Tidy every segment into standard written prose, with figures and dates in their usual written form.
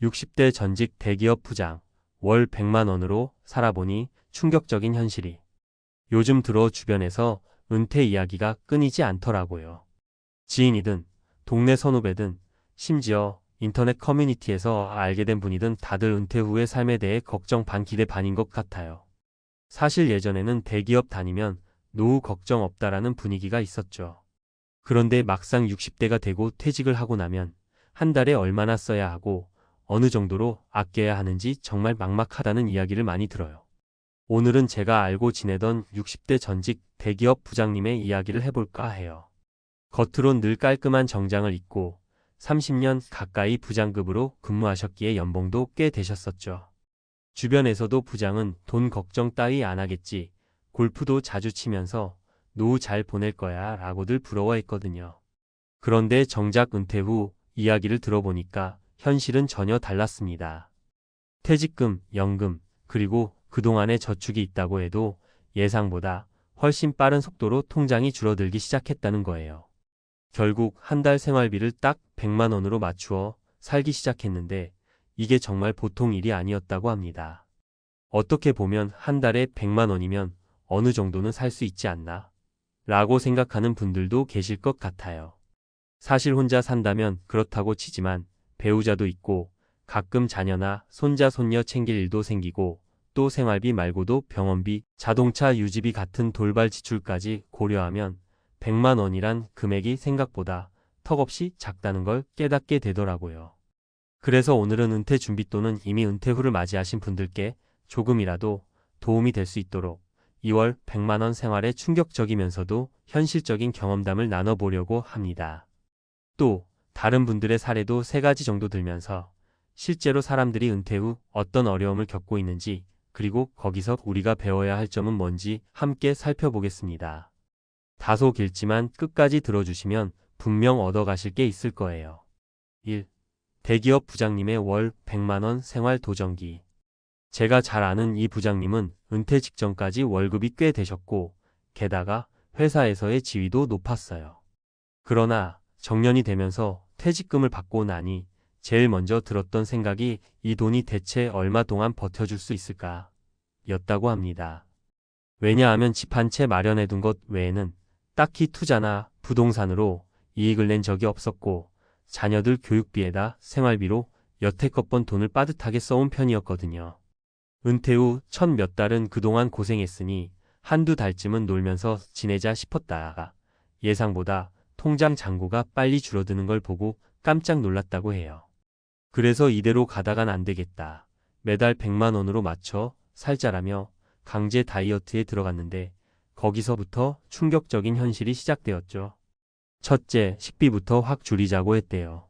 60대 전직 대기업 부장, 월 100만 원으로 살아보니 충격적인 현실이. 요즘 들어 주변에서 은퇴 이야기가 끊이지 않더라고요. 지인이든 동네 선후배든 심지어 인터넷 커뮤니티에서 알게 된 분이든 다들 은퇴 후의 삶에 대해 걱정 반 기대 반인 것 같아요. 사실 예전에는 대기업 다니면 노후 걱정 없다라는 분위기가 있었죠. 그런데 막상 60대가 되고 퇴직을 하고 나면 한 달에 얼마나 써야 하고 어느 정도로 아껴야 하는지 정말 막막하다는 이야기를 많이 들어요. 오늘은 제가 알고 지내던 60대 전직 대기업 부장님의 이야기를 해볼까 해요. 겉으론 늘 깔끔한 정장을 입고 30년 가까이 부장급으로 근무하셨기에 연봉도 꽤 되셨었죠. 주변에서도 부장은 돈 걱정 따위 안 하겠지, 골프도 자주 치면서 노후 잘 보낼 거야 라고들 부러워했거든요. 그런데 정작 은퇴 후 이야기를 들어보니까 현실은 전혀 달랐습니다. 퇴직금, 연금, 그리고 그동안의 저축이 있다고 해도 예상보다 훨씬 빠른 속도로 통장이 줄어들기 시작했다는 거예요. 결국 한 달 생활비를 딱 100만 원으로 맞추어 살기 시작했는데 이게 정말 보통 일이 아니었다고 합니다. 어떻게 보면 한 달에 100만 원이면 어느 정도는 살 수 있지 않나? 라고 생각하는 분들도 계실 것 같아요. 사실 혼자 산다면 그렇다고 치지만 배우자도 있고 가끔 자녀나 손자 손녀 챙길 일도 생기고 또 생활비 말고도 병원비, 자동차 유지비 같은 돌발 지출까지 고려하면 100만 원이란 금액이 생각보다 턱없이 작다는 걸 깨닫게 되더라고요. 그래서 오늘은 은퇴 준비 또는 이미 은퇴 후를 맞이하신 분들께 조금이라도 도움이 될 수 있도록 2월 100만 원 생활에 충격적이면서도 현실적인 경험담을 나눠보려고 합니다. 또 다른 분들의 사례도 3가지 정도 들면서 실제로 사람들이 은퇴 후 어떤 어려움을 겪고 있는지 그리고 거기서 우리가 배워야 할 점은 뭔지 함께 살펴보겠습니다. 다소 길지만 끝까지 들어주시면 분명 얻어가실 게 있을 거예요. 1. 대기업 부장님의 월 100만 원 생활 도전기. 제가 잘 아는 이 부장님은 은퇴 직전까지 월급이 꽤 되셨고 게다가 회사에서의 지위도 높았어요. 그러나 정년이 되면서 퇴직금을 받고 나니 제일 먼저 들었던 생각이 이 돈이 대체 얼마 동안 버텨줄 수 있을까? 였다고 합니다. 왜냐하면 집 한 채 마련해둔 것 외에는 딱히 투자나 부동산으로 이익을 낸 적이 없었고 자녀들 교육비에다 생활비로 여태껏 번 돈을 빠듯하게 써온 편이었거든요. 은퇴 후 첫 몇 달은 그동안 고생했으니 한두 달쯤은 놀면서 지내자 싶었다가 예상보다 통장 잔고가 빨리 줄어드는 걸 보고 깜짝 놀랐다고 해요. 그래서 이대로 가다간 안 되겠다. 매달 100만 원으로 맞춰 살자라며 강제 다이어트에 들어갔는데 거기서부터 충격적인 현실이 시작되었죠. 첫째, 식비부터 확 줄이자고 했대요.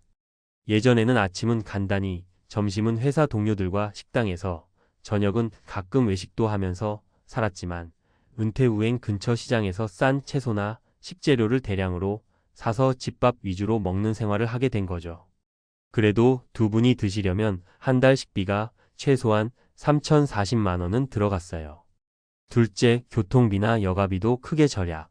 예전에는 아침은 간단히, 점심은 회사 동료들과 식당에서, 저녁은 가끔 외식도 하면서 살았지만 은퇴 후엔 근처 시장에서 싼 채소나 식재료를 대량으로 사서 집밥 위주로 먹는 생활을 하게 된 거죠. 그래도 두 분이 드시려면 한 달 식비가 최소한 3,040만 원은 들어갔어요. 둘째, 교통비나 여가비도 크게 절약.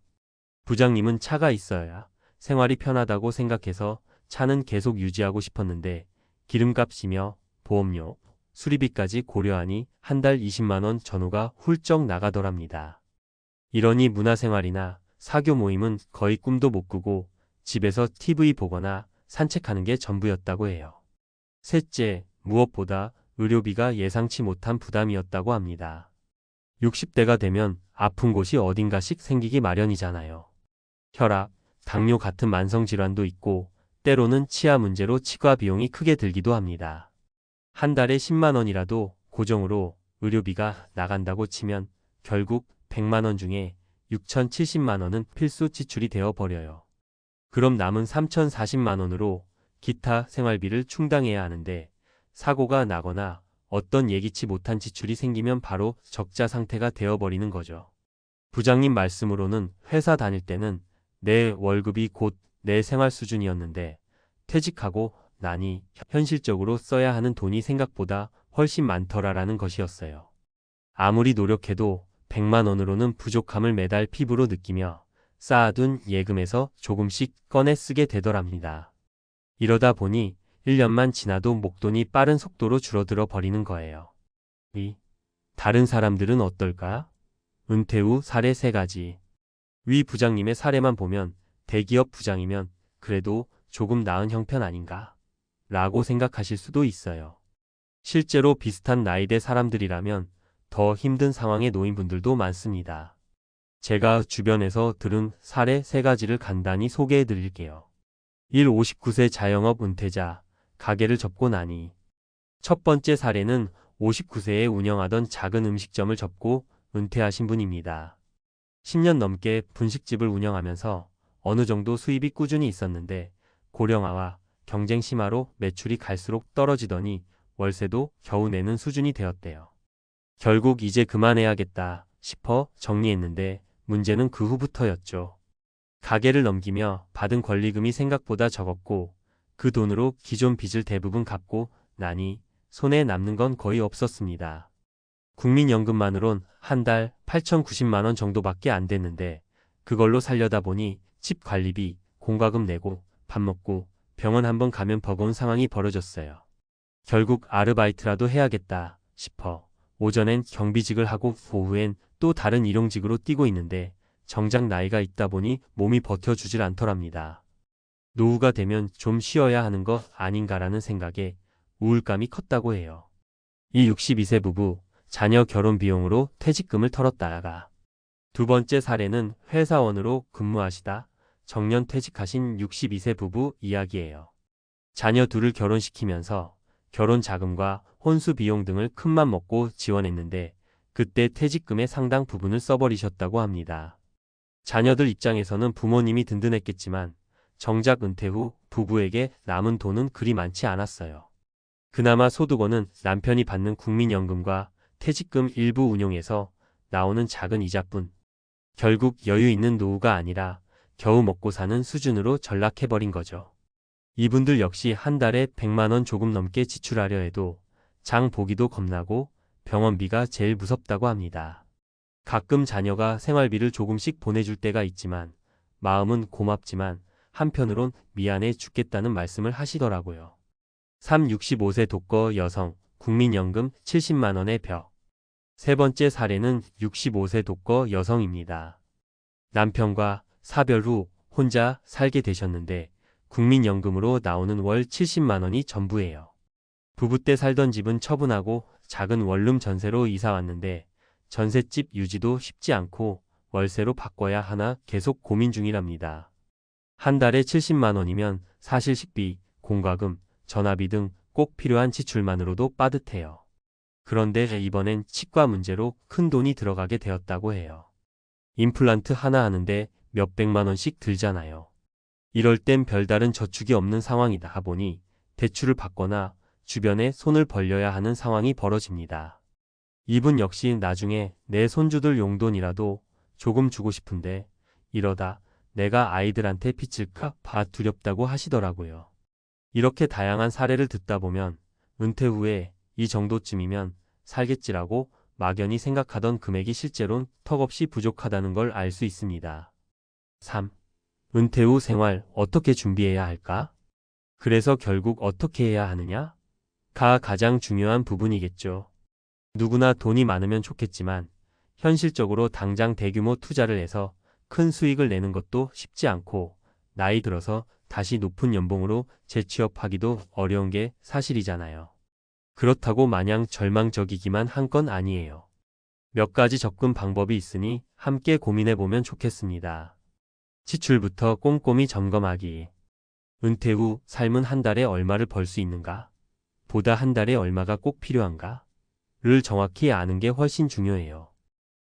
부장님은 차가 있어야 생활이 편하다고 생각해서 차는 계속 유지하고 싶었는데 기름값이며 보험료, 수리비까지 고려하니 한 달 20만 원 전후가 훌쩍 나가더랍니다. 이러니 문화생활이나 사교 모임은 거의 꿈도 못 꾸고 집에서 TV 보거나 산책하는 게 전부였다고 해요. 셋째, 무엇보다 의료비가 예상치 못한 부담이었다고 합니다. 60대가 되면 아픈 곳이 어딘가씩 생기기 마련이잖아요. 혈압, 당뇨 같은 만성질환도 있고 때로는 치아 문제로 치과 비용이 크게 들기도 합니다. 한 달에 10만 원이라도 고정으로 의료비가 나간다고 치면 결국 100만 원 중에 6,070만 원은 필수 지출이 되어 버려요. 그럼 남은 3,040만 원으로 기타 생활비를 충당해야 하는데 사고가 나거나 어떤 예기치 못한 지출이 생기면 바로 적자 상태가 되어버리는 거죠. 부장님 말씀으로는 회사 다닐 때는 내 월급이 곧 내 생활 수준이었는데 퇴직하고 나니 현실적으로 써야 하는 돈이 생각보다 훨씬 많더라라는 것이었어요. 아무리 노력해도 100만 원으로는 부족함을 매달 피부로 느끼며 쌓아둔 예금에서 조금씩 꺼내 쓰게 되더랍니다. 이러다 보니 1년만 지나도 목돈이 빠른 속도로 줄어들어 버리는 거예요. 다른 사람들은 어떨까? 은퇴 후 사례 3가지. 위 부장님의 사례만 보면 대기업 부장이면 그래도 조금 나은 형편 아닌가? 라고 생각하실 수도 있어요. 실제로 비슷한 나이대 사람들이라면 더 힘든 상황에 놓인 분들도 많습니다. 제가 주변에서 들은 사례 3가지를 간단히 소개해 드릴게요. 1. 59세 자영업 은퇴자, 가게를 접고 나니. 첫 번째 사례는 59세에 운영하던 작은 음식점을 접고 은퇴하신 분입니다. 10년 넘게 분식집을 운영하면서 어느 정도 수입이 꾸준히 있었는데 고령화와 경쟁 심화로 매출이 갈수록 떨어지더니 월세도 겨우 내는 수준이 되었대요. 결국 이제 그만해야겠다 싶어 정리했는데 문제는 그 후부터였죠. 가게를 넘기며 받은 권리금이 생각보다 적었고 그 돈으로 기존 빚을 대부분 갚고 나니 손에 남는 건 거의 없었습니다. 국민연금만으론 한 달 8,090만 원 정도밖에 안 됐는데 그걸로 살려다 보니 집 관리비, 공과금 내고 밥 먹고 병원 한번 가면 버거운 상황이 벌어졌어요. 결국 아르바이트라도 해야겠다 싶어 오전엔 경비직을 하고 오후엔 또 다른 일용직으로 뛰고 있는데 정작 나이가 있다 보니 몸이 버텨주질 않더랍니다. 노후가 되면 좀 쉬어야 하는 것 아닌가라는 생각에 우울감이 컸다고 해요. 이 62세 부부, 자녀 결혼 비용으로 퇴직금을 털었다가. 두 번째 사례는 회사원으로 근무하시다 정년 퇴직하신 62세 부부 이야기예요. 자녀 둘을 결혼시키면서 결혼 자금과 혼수 비용 등을 큰맘 먹고 지원했는데 그때 퇴직금의 상당 부분을 써버리셨다고 합니다. 자녀들 입장에서는 부모님이 든든했겠지만 정작 은퇴 후 부부에게 남은 돈은 그리 많지 않았어요. 그나마 소득원은 남편이 받는 국민연금과 퇴직금 일부 운용에서 나오는 작은 이자뿐. 결국 여유 있는 노후가 아니라 겨우 먹고 사는 수준으로 전락해버린 거죠. 이분들 역시 한 달에 100만 원 조금 넘게 지출하려 해도 장 보기도 겁나고 병원비가 제일 무섭다고 합니다. 가끔 자녀가 생활비를 조금씩 보내줄 때가 있지만 마음은 고맙지만 한편으론 미안해 죽겠다는 말씀을 하시더라고요. 3. 65세 독거 여성, 국민연금 70만 원의 벽. 세 번째 사례는 65세 독거 여성입니다. 남편과 사별 후 혼자 살게 되셨는데 국민연금으로 나오는 월 70만 원이 전부예요. 부부 때 살던 집은 처분하고 작은 원룸 전세로 이사 왔는데 전셋집 유지도 쉽지 않고 월세로 바꿔야 하나 계속 고민 중이랍니다. 한 달에 70만 원이면 사실 식비, 공과금, 전화비 등 꼭 필요한 지출만으로도 빠듯해요. 그런데 이번엔 치과 문제로 큰 돈이 들어가게 되었다고 해요. 임플란트 하나 하는데 몇백만 원씩 들잖아요. 이럴 땐 별다른 저축이 없는 상황이다 보니 대출을 받거나 주변에 손을 벌려야 하는 상황이 벌어집니다. 이분 역시 나중에 내 손주들 용돈이라도 조금 주고 싶은데 이러다 내가 아이들한테 빚질까 봐 두렵다고 하시더라고요. 이렇게 다양한 사례를 듣다 보면 은퇴 후에 이 정도쯤이면 살겠지라고 막연히 생각하던 금액이 실제로는 턱없이 부족하다는 걸 알 수 있습니다. 3. 은퇴 후 생활 어떻게 준비해야 할까? 그래서 결국 어떻게 해야 하느냐? 가 가장 중요한 부분이겠죠. 누구나 돈이 많으면 좋겠지만 현실적으로 당장 대규모 투자를 해서 큰 수익을 내는 것도 쉽지 않고 나이 들어서 다시 높은 연봉으로 재취업하기도 어려운 게 사실이잖아요. 그렇다고 마냥 절망적이기만 한 건 아니에요. 몇 가지 접근 방법이 있으니 함께 고민해보면 좋겠습니다. 지출부터 꼼꼼히 점검하기. 은퇴 후 삶은 한 달에 얼마를 벌 수 있는가? 보다 한 달에 얼마가 꼭 필요한가? 를 정확히 아는 게 훨씬 중요해요.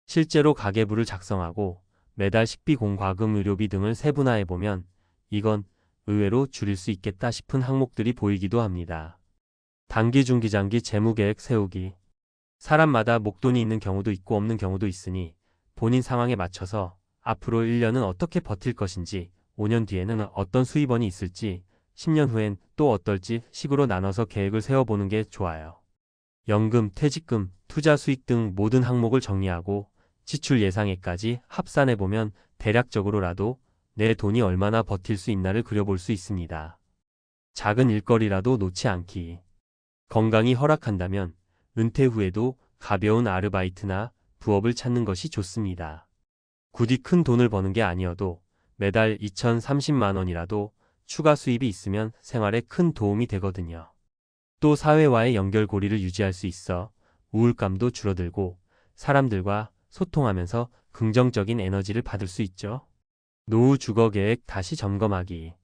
실제로 가계부를 작성하고 매달 식비, 공과금, 의료비 등을 세분화해보면 이건 의외로 줄일 수 있겠다 싶은 항목들이 보이기도 합니다. 단기, 중기, 장기 재무계획 세우기. 사람마다 목돈이 있는 경우도 있고 없는 경우도 있으니 본인 상황에 맞춰서 앞으로 1년은 어떻게 버틸 것인지, 5년 뒤에는 어떤 수입원이 있을지, 10년 후엔 또 어떨지 식으로 나눠서 계획을 세워보는 게 좋아요. 연금, 퇴직금, 투자 수익 등 모든 항목을 정리하고 지출 예상액까지 합산해보면 대략적으로라도 내 돈이 얼마나 버틸 수 있나를 그려볼 수 있습니다. 작은 일거리라도 놓지 않기. 건강이 허락한다면 은퇴 후에도 가벼운 아르바이트나 부업을 찾는 것이 좋습니다. 굳이 큰 돈을 버는 게 아니어도 매달 2,030만 원이라도 추가 수입이 있으면 생활에 큰 도움이 되거든요. 또 사회와의 연결고리를 유지할 수 있어 우울감도 줄어들고 사람들과 소통하면서 긍정적인 에너지를 받을 수 있죠. 노후 주거 계획 다시 점검하기.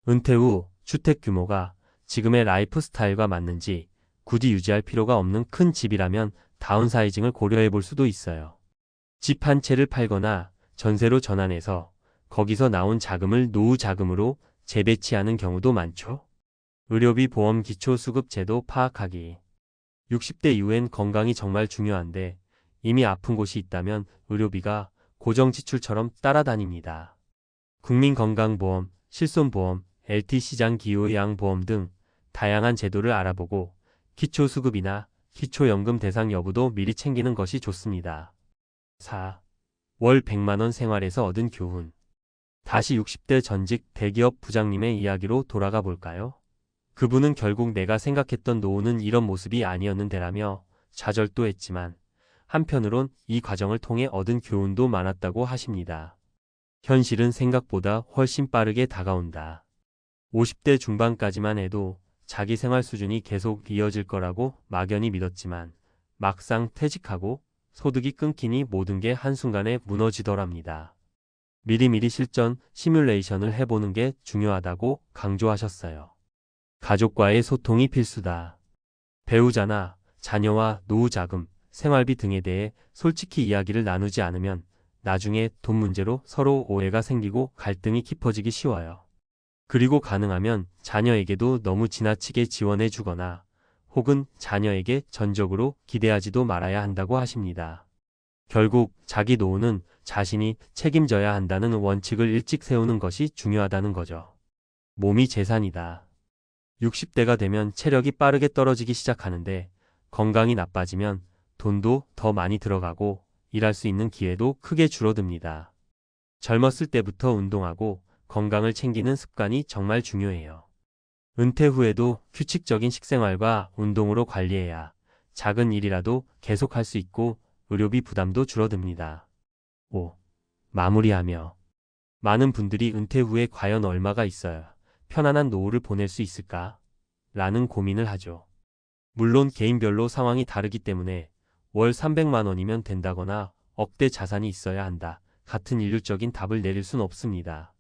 은퇴 후 주택 규모가 지금의 라이프 스타일과 맞는지 굳이 유지할 필요가 없는 큰 집이라면 다운사이징을 고려해 볼 수도 있어요. 집 한 채를 팔거나 전세로 전환해서 거기서 나온 자금을 노후 자금으로 재배치하는 경우도 많죠. 의료비 보험 기초수급 제도 파악하기. 60대 이후엔 건강이 정말 중요한데 이미 아픈 곳이 있다면 의료비가 고정지출처럼 따라다닙니다. 국민건강보험, 실손보험, LT시장 기요양보험 등 다양한 제도를 알아보고 기초수급이나 기초연금 대상 여부도 미리 챙기는 것이 좋습니다. 4. 월 100만원 생활에서 얻은 교훈. 다시 60대 전직 대기업 부장님의 이야기로 돌아가 볼까요? 그분은 결국 내가 생각했던 노후는 이런 모습이 아니었는데라며 좌절도 했지만 한편으론 이 과정을 통해 얻은 교훈도 많았다고 하십니다. 현실은 생각보다 훨씬 빠르게 다가온다. 50대 중반까지만 해도 자기 생활 수준이 계속 이어질 거라고 막연히 믿었지만 막상 퇴직하고 소득이 끊기니 모든 게 한순간에 무너지더랍니다. 미리미리 실전 시뮬레이션을 해보는 게 중요하다고 강조하셨어요. 가족과의 소통이 필수다. 배우자나 자녀와 노후 자금, 생활비 등에 대해 솔직히 이야기를 나누지 않으면 나중에 돈 문제로 서로 오해가 생기고 갈등이 깊어지기 쉬워요. 그리고 가능하면 자녀에게도 너무 지나치게 지원해 주거나 혹은 자녀에게 전적으로 기대하지도 말아야 한다고 하십니다. 결국 자기 노후는 자신이 책임져야 한다는 원칙을 일찍 세우는 것이 중요하다는 거죠. 몸이 재산이다. 60대가 되면 체력이 빠르게 떨어지기 시작하는데 건강이 나빠지면 돈도 더 많이 들어가고 일할 수 있는 기회도 크게 줄어듭니다. 젊었을 때부터 운동하고 건강을 챙기는 습관이 정말 중요해요. 은퇴 후에도 규칙적인 식생활과 운동으로 관리해야 작은 일이라도 계속할 수 있고 의료비 부담도 줄어듭니다. 5. 마무리하며. 많은 분들이 은퇴 후에 과연 얼마가 있어야 편안한 노후를 보낼 수 있을까? 라는 고민을 하죠. 물론 개인별로 상황이 다르기 때문에 월 300만 원이면 된다거나 억대 자산이 있어야 한다. 같은 일률적인 답을 내릴 순 없습니다.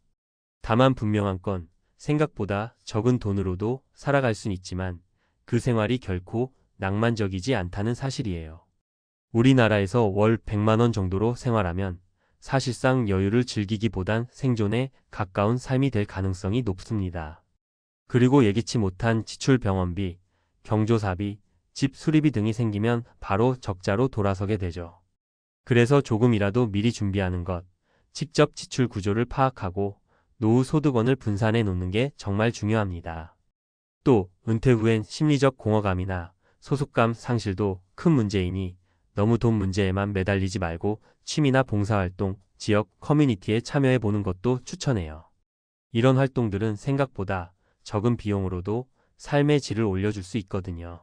다만 분명한 건 생각보다 적은 돈으로도 살아갈 순 있지만 그 생활이 결코 낭만적이지 않다는 사실이에요. 우리나라에서 월 100만 원 정도로 생활하면 사실상 여유를 즐기기보단 생존에 가까운 삶이 될 가능성이 높습니다. 그리고 예기치 못한 지출 병원비, 경조사비, 집 수리비 등이 생기면 바로 적자로 돌아서게 되죠. 그래서 조금이라도 미리 준비하는 것, 직접 지출 구조를 파악하고 노후 소득원을 분산해 놓는 게 정말 중요합니다. 또 은퇴 후엔 심리적 공허감이나 소속감 상실도 큰 문제이니 너무 돈 문제에만 매달리지 말고 취미나 봉사활동, 지역 커뮤니티에 참여해 보는 것도 추천해요. 이런 활동들은 생각보다 적은 비용으로도 삶의 질을 올려줄 수 있거든요.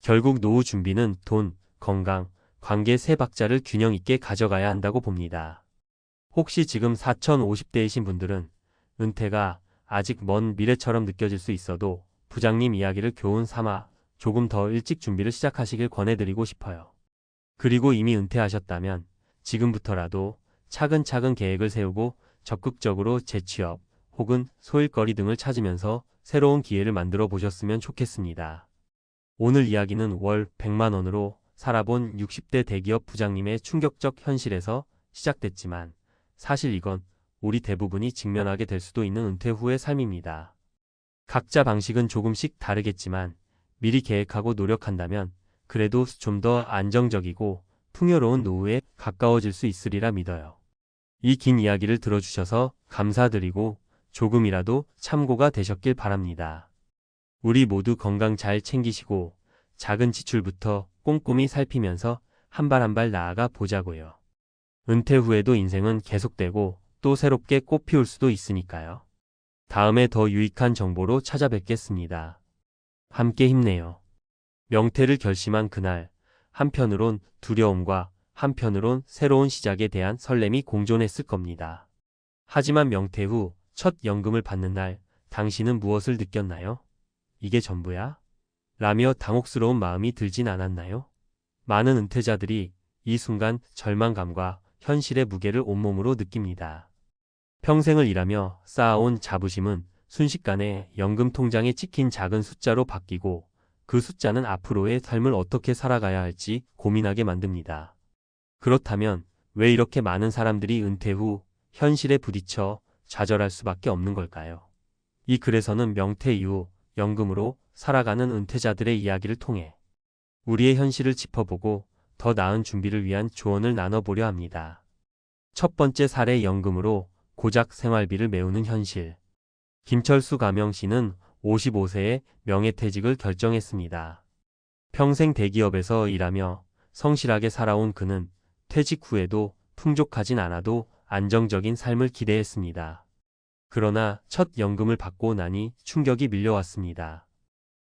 결국 노후 준비는 돈, 건강, 관계 세 박자를 균형 있게 가져가야 한다고 봅니다. 혹시 지금 4050대이신 분들은 은퇴가 아직 먼 미래처럼 느껴질 수 있어도 부장님 이야기를 교훈 삼아 조금 더 일찍 준비를 시작하시길 권해드리고 싶어요. 그리고 이미 은퇴하셨다면 지금부터라도 차근차근 계획을 세우고 적극적으로 재취업 혹은 소일거리 등을 찾으면서 새로운 기회를 만들어 보셨으면 좋겠습니다. 오늘 이야기는 월 100만 원으로 살아본 60대 대기업 부장님의 충격적 현실에서 시작됐지만 사실 이건 우리 대부분이 직면하게 될 수도 있는 은퇴 후의 삶입니다. 각자 방식은 조금씩 다르겠지만 미리 계획하고 노력한다면 그래도 좀 더 안정적이고 풍요로운 노후에 가까워질 수 있으리라 믿어요. 이 긴 이야기를 들어주셔서 감사드리고 조금이라도 참고가 되셨길 바랍니다. 우리 모두 건강 잘 챙기시고 작은 지출부터 꼼꼼히 살피면서 한 발 한 발 나아가 보자고요. 은퇴 후에도 인생은 계속되고 또 새롭게 꽃 피울 수도 있으니까요. 다음에 더 유익한 정보로 찾아뵙겠습니다. 함께 힘내요. 명퇴를 결심한 그날, 한편으론 두려움과 한편으론 새로운 시작에 대한 설렘이 공존했을 겁니다. 하지만 명퇴 후 첫 연금을 받는 날, 당신은 무엇을 느꼈나요? 이게 전부야? 라며 당혹스러운 마음이 들진 않았나요? 많은 은퇴자들이 이 순간 절망감과 현실의 무게를 온몸으로 느낍니다. 평생을 일하며 쌓아온 자부심은 순식간에 연금 통장에 찍힌 작은 숫자로 바뀌고 그 숫자는 앞으로의 삶을 어떻게 살아가야 할지 고민하게 만듭니다. 그렇다면 왜 이렇게 많은 사람들이 은퇴 후 현실에 부딪혀 좌절할 수밖에 없는 걸까요? 이 글에서는 명퇴 이후 연금으로 살아가는 은퇴자들의 이야기를 통해 우리의 현실을 짚어보고 더 나은 준비를 위한 조언을 나눠보려 합니다. 첫 번째 사례, 연금으로 고작 생활비를 메우는 현실. 김철수 가명 씨는 55세에 명예퇴직을 결정했습니다. 평생 대기업에서 일하며 성실하게 살아온 그는 퇴직 후에도 풍족하진 않아도 안정적인 삶을 기대했습니다. 그러나 첫 연금을 받고 나니 충격이 밀려왔습니다.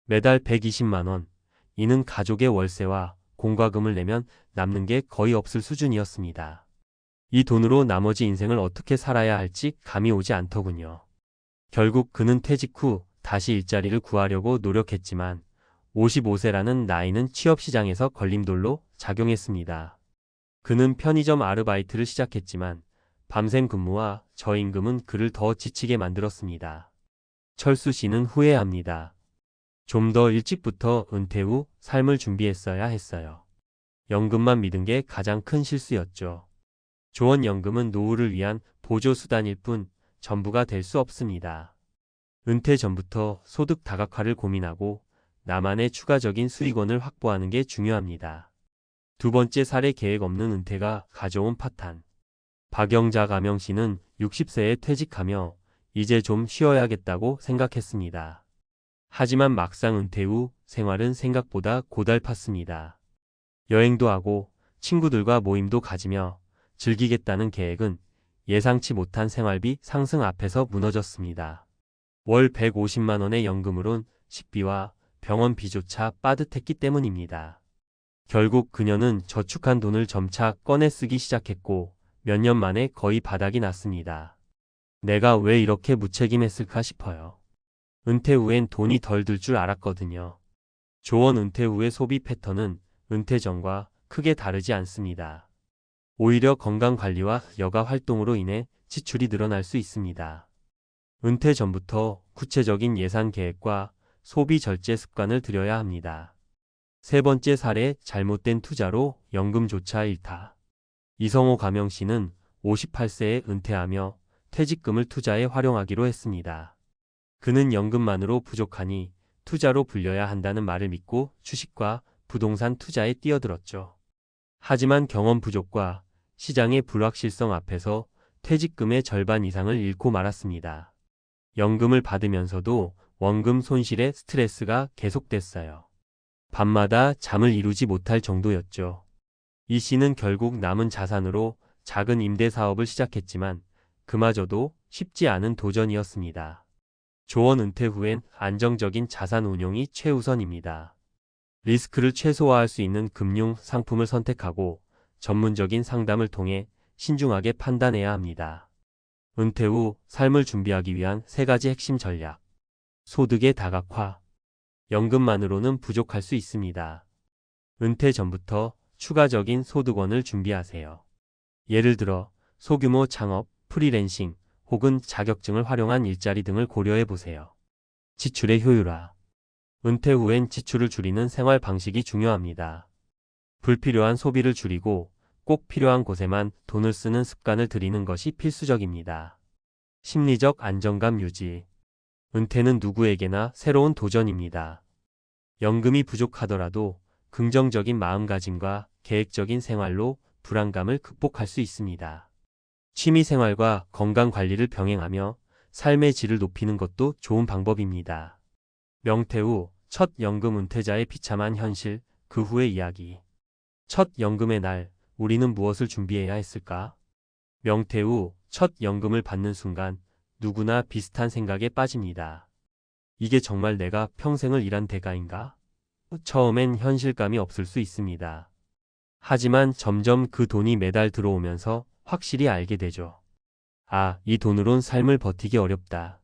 매달 120만 원, 이는 가족의 월세와 공과금을 내면 남는 게 거의 없을 수준이었습니다. 이 돈으로 나머지 인생을 어떻게 살아야 할지 감이 오지 않더군요. 결국 그는 퇴직 후 다시 일자리를 구하려고 노력했지만 55세라는 나이는 취업시장에서 걸림돌로 작용했습니다. 그는 편의점 아르바이트를 시작했지만 밤샘 근무와 저임금은 그를 더 지치게 만들었습니다. 철수 씨는 후회합니다. 좀 더 일찍부터 은퇴 후 삶을 준비했어야 했어요. 연금만 믿은 게 가장 큰 실수였죠. 조원연금은 노후를 위한 보조수단일 뿐 전부가 될 수 없습니다. 은퇴 전부터 소득 다각화를 고민하고 나만의 추가적인 수익원을 확보하는 게 중요합니다. 두 번째 사례, 계획 없는 은퇴가 가져온 파탄. 박영자 가명 씨는 60세에 퇴직하며 이제 좀 쉬어야겠다고 생각했습니다. 하지만 막상 은퇴 후 생활은 생각보다 고달팠습니다. 여행도 하고 친구들과 모임도 가지며 즐기겠다는 계획은 예상치 못한 생활비 상승 앞에서 무너졌습니다. 월 150만 원의 연금으론 식비와 병원비조차 빠듯했기 때문입니다. 결국 그녀는 저축한 돈을 점차 꺼내 쓰기 시작했고 몇 년 만에 거의 바닥이 났습니다. 내가 왜 이렇게 무책임했을까 싶어요. 은퇴 후엔 돈이 덜 들 줄 알았거든요. 조원 은퇴 후의 소비 패턴은 은퇴 전과 크게 다르지 않습니다. 오히려 건강관리와 여가 활동으로 인해 지출이 늘어날 수 있습니다. 은퇴 전부터 구체적인 예산 계획과 소비 절제 습관을 들여야 합니다. 세 번째 사례, 잘못된 투자로 연금조차 잃다. 이성호 가명 씨는 58세에 은퇴하며 퇴직금을 투자에 활용하기로 했습니다. 그는 연금만으로 부족하니 투자로 불려야 한다는 말을 믿고 주식과 부동산 투자에 뛰어들었죠. 하지만 경험 부족과 시장의 불확실성 앞에서 퇴직금의 절반 이상을 잃고 말았습니다. 연금을 받으면서도 원금 손실의 스트레스가 계속됐어요. 밤마다 잠을 이루지 못할 정도였죠. 이 씨는 결국 남은 자산으로 작은 임대 사업을 시작했지만 그마저도 쉽지 않은 도전이었습니다. 조원 은퇴 후엔 안정적인 자산 운용이 최우선입니다. 리스크를 최소화할 수 있는 금융 상품을 선택하고 전문적인 상담을 통해 신중하게 판단해야 합니다. 은퇴 후 삶을 준비하기 위한 세 가지 핵심 전략. 소득의 다각화. 연금만으로는 부족할 수 있습니다. 은퇴 전부터 추가적인 소득원을 준비하세요. 예를 들어 소규모 창업, 프리랜싱 혹은 자격증을 활용한 일자리 등을 고려해 보세요. 지출의 효율화. 은퇴 후엔 지출을 줄이는 생활 방식이 중요합니다. 불필요한 소비를 줄이고 꼭 필요한 곳에만 돈을 쓰는 습관을 들이는 것이 필수적입니다. 심리적 안정감 유지. 은퇴는 누구에게나 새로운 도전입니다. 연금이 부족하더라도 긍정적인 마음가짐과 계획적인 생활로 불안감을 극복할 수 있습니다. 취미생활과 건강관리를 병행하며 삶의 질을 높이는 것도 좋은 방법입니다. 명퇴 후 첫 연금 은퇴자의 비참한 현실, 그 후의 이야기. 첫 연금의 날, 우리는 무엇을 준비해야 했을까? 명퇴 후 첫 연금을 받는 순간 누구나 비슷한 생각에 빠집니다. 이게 정말 내가 평생을 일한 대가인가? 처음엔 현실감이 없을 수 있습니다. 하지만 점점 그 돈이 매달 들어오면서 확실히 알게 되죠. 아, 이 돈으론 삶을 버티기 어렵다.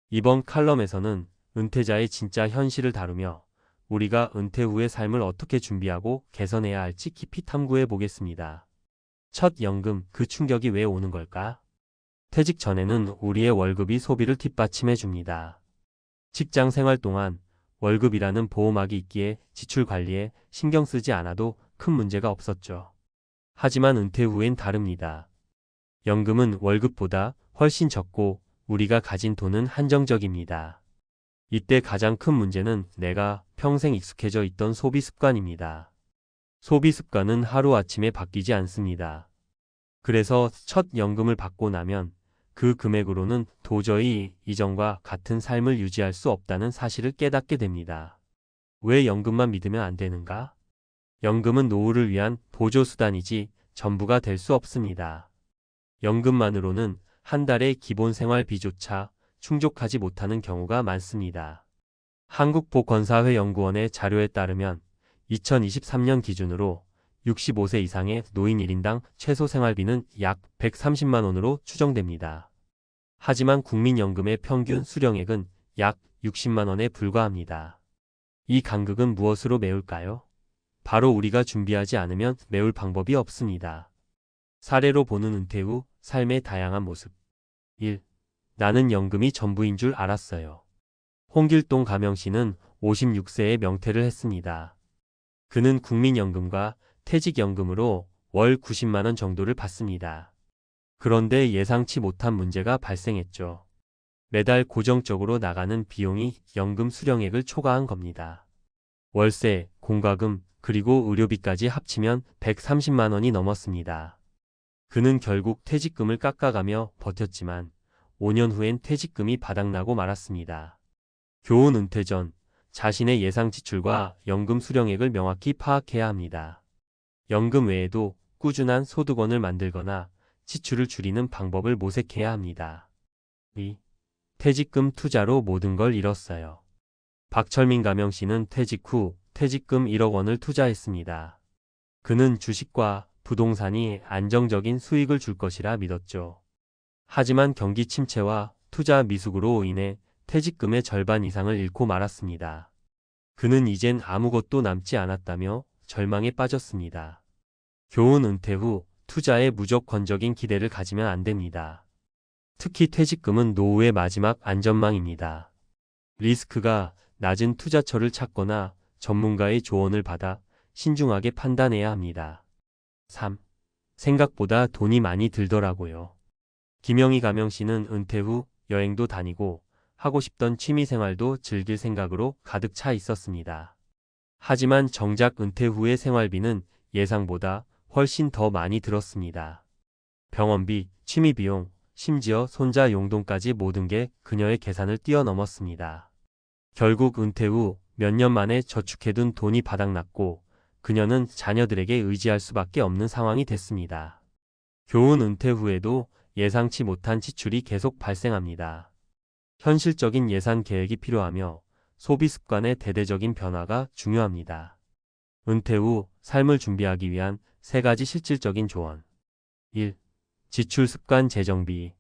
이번 칼럼에서는 은퇴자의 진짜 현실을 다루며 우리가 은퇴 후의 삶을 어떻게 준비하고 개선해야 할지 깊이 탐구해 보겠습니다. 첫 연금, 그 충격이 왜 오는 걸까? 퇴직 전에는 우리의 월급이 소비를 뒷받침해 줍니다. 직장 생활 동안 월급이라는 보호막이 있기에 지출 관리에 신경 쓰지 않아도 큰 문제가 없었죠. 하지만 은퇴 후엔 다릅니다. 연금은 월급보다 훨씬 적고 우리가 가진 돈은 한정적입니다. 이때 가장 큰 문제는 내가 평생 익숙해져 있던 소비 습관입니다. 소비 습관은 하루아침에 바뀌지 않습니다. 그래서 첫 연금을 받고 나면 그 금액으로는 도저히 이전과 같은 삶을 유지할 수 없다는 사실을 깨닫게 됩니다. 왜 연금만 믿으면 안 되는가? 연금은 노후를 위한 보조수단이지 전부가 될 수 없습니다. 연금만으로는 한 달의 기본 생활비조차 충족하지 못하는 경우가 많습니다. 한국보건사회연구원의 자료에 따르면 2023년 기준으로 65세 이상의 노인 1인당 최소 생활비는 약 130만 원으로 추정됩니다. 하지만 국민연금의 평균 수령액은 약 60만 원에 불과합니다. 이 간극은 무엇으로 메울까요? 바로 우리가 준비하지 않으면 메울 방법이 없습니다. 사례로 보는 은퇴 후 삶의 다양한 모습. 1. 나는 연금이 전부인 줄 알았어요. 홍길동 가명씨는 56세에 명퇴를 했습니다. 그는 국민연금과 퇴직연금으로 월 90만 원 정도를 받습니다. 그런데 예상치 못한 문제가 발생했죠. 매달 고정적으로 나가는 비용이 연금 수령액을 초과한 겁니다. 월세, 공과금, 그리고 의료비까지 합치면 130만 원이 넘었습니다. 그는 결국 퇴직금을 깎아가며 버텼지만 5년 후엔 퇴직금이 바닥나고 말았습니다. 교훈: 은퇴 전 자신의 예상 지출과 연금 수령액을 명확히 파악해야 합니다. 연금 외에도 꾸준한 소득원을 만들거나 지출을 줄이는 방법을 모색해야 합니다. 2. 퇴직금 투자로 모든 걸 잃었어요. 박철민 가명씨는 퇴직 후 퇴직금 1억 원을 투자했습니다. 그는 주식과 부동산이 안정적인 수익을 줄 것이라 믿었죠. 하지만 경기 침체와 투자 미숙으로 인해 퇴직금의 절반 이상을 잃고 말았습니다. 그는 이젠 아무것도 남지 않았다며 절망에 빠졌습니다. 교훈: 은퇴 후 투자에 무조건적인 기대를 가지면 안 됩니다. 특히 퇴직금은 노후의 마지막 안전망입니다. 리스크가 낮은 투자처를 찾거나 전문가의 조언을 받아 신중하게 판단해야 합니다. 3. 생각보다 돈이 많이 들더라고요. 김영희 가명씨는 은퇴 후 여행도 다니고 하고 싶던 취미생활도 즐길 생각으로 가득 차 있었습니다. 하지만 정작 은퇴 후의 생활비는 예상보다 훨씬 더 많이 들었습니다. 병원비, 취미비용, 심지어 손자 용돈까지 모든 게 그녀의 계산을 뛰어넘었습니다. 결국 은퇴 후 몇 년 만에 저축해둔 돈이 바닥났고 그녀는 자녀들에게 의지할 수밖에 없는 상황이 됐습니다. 교훈: 은퇴 후에도 예상치 못한 지출이 계속 발생합니다. 현실적인 예산 계획이 필요하며 소비 습관의 대대적인 변화가 중요합니다. 은퇴 후 삶을 준비하기 위한 3가지 실질적인 조언. 1. 지출 습관 재정비.